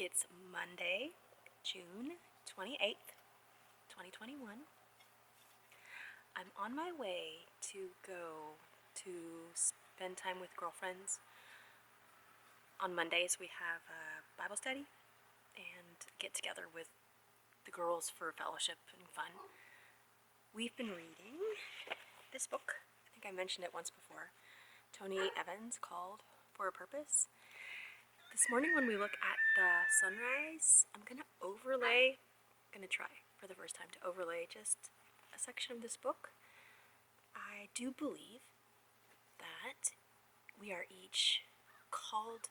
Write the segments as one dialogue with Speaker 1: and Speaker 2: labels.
Speaker 1: It's Monday, June 28th, 2021. I'm on my way to go to spend time with girlfriends. On Mondays we have a Bible study and get together with the girls for fellowship and fun. We've been reading this book. I think I mentioned it once before. Tony Evans, called For a Purpose. This morning when we look at the sunrise, I'm going to try for the first time to overlay just a section of this book. I do believe that we are each called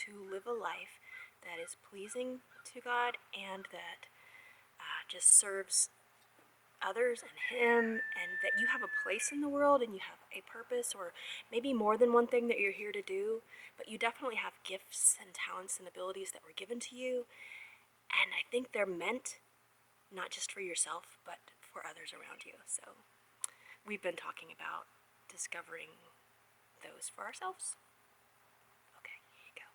Speaker 1: to live a life that is pleasing to God and that just serves others and Him, and that you have a place in the world and you have a purpose, or maybe more than one thing that you're here to do, but you definitely have gifts and talents and abilities that were given to you, and I think they're meant not just for yourself but for others around you. So we've been talking about discovering those for ourselves. Okay, here you go.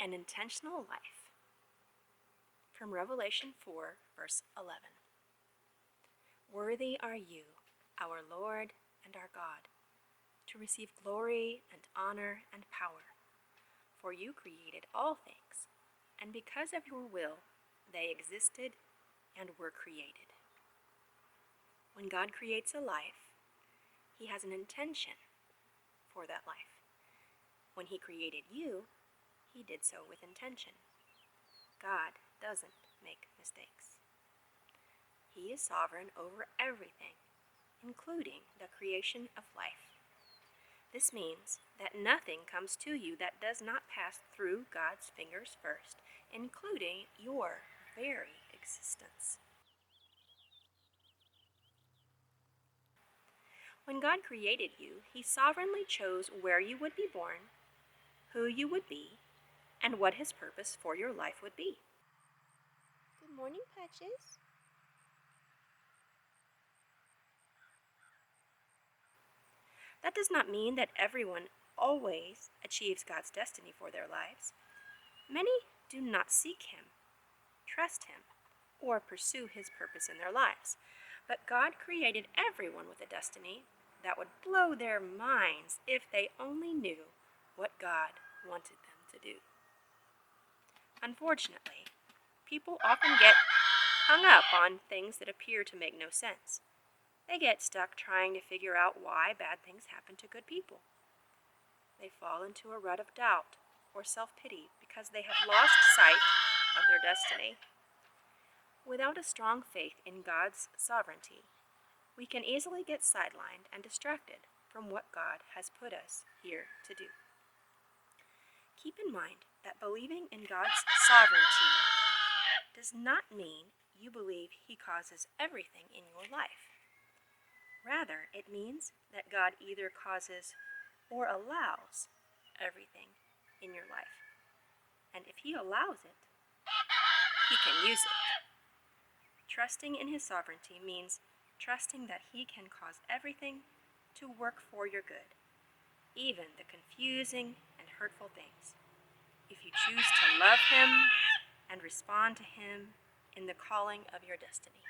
Speaker 1: An intentional life. From Revelation 4, verse 11. Worthy are you, our Lord and our God, to receive glory and honor and power, for you created all things, and because of your will they existed and were created. When God creates a life, He has an intention for that life. When He created you, He did so with intention. God doesn't make mistakes. He is sovereign over everything, including the creation of life. This means that nothing comes to you that does not pass through God's fingers first, including your very existence. When God created you, He sovereignly chose where you would be born, who you would be, and what His purpose for your life would be. Good morning, Patches. That does not mean that everyone always achieves God's destiny for their lives. Many do not seek Him, trust Him, or pursue His purpose in their lives. But God created everyone with a destiny that would blow their minds if they only knew what God wanted them to do. Unfortunately, people often get hung up on things that appear to make no sense. They get stuck trying to figure out why bad things happen to good people. They fall into a rut of doubt or self-pity because they have lost sight of their destiny. Without a strong faith in God's sovereignty, we can easily get sidelined and distracted from what God has put us here to do. Keep in mind that believing in God's sovereignty does not mean you believe He causes everything in your life. Rather, it means that God either causes or allows everything in your life. And if He allows it, He can use it. Trusting in His sovereignty means trusting that He can cause everything to work for your good, even the confusing and hurtful things, if you choose to love Him and respond to Him in the calling of your destiny.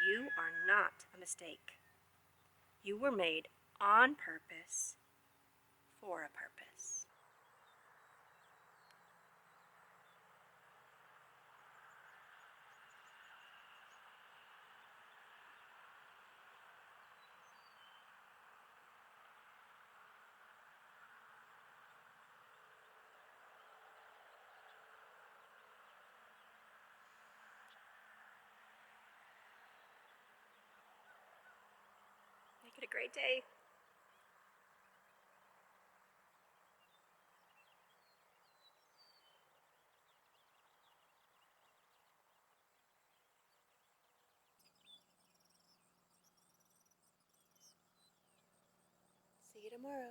Speaker 1: You are not a mistake. You were made on purpose for a purpose. Make it a great day. See you tomorrow.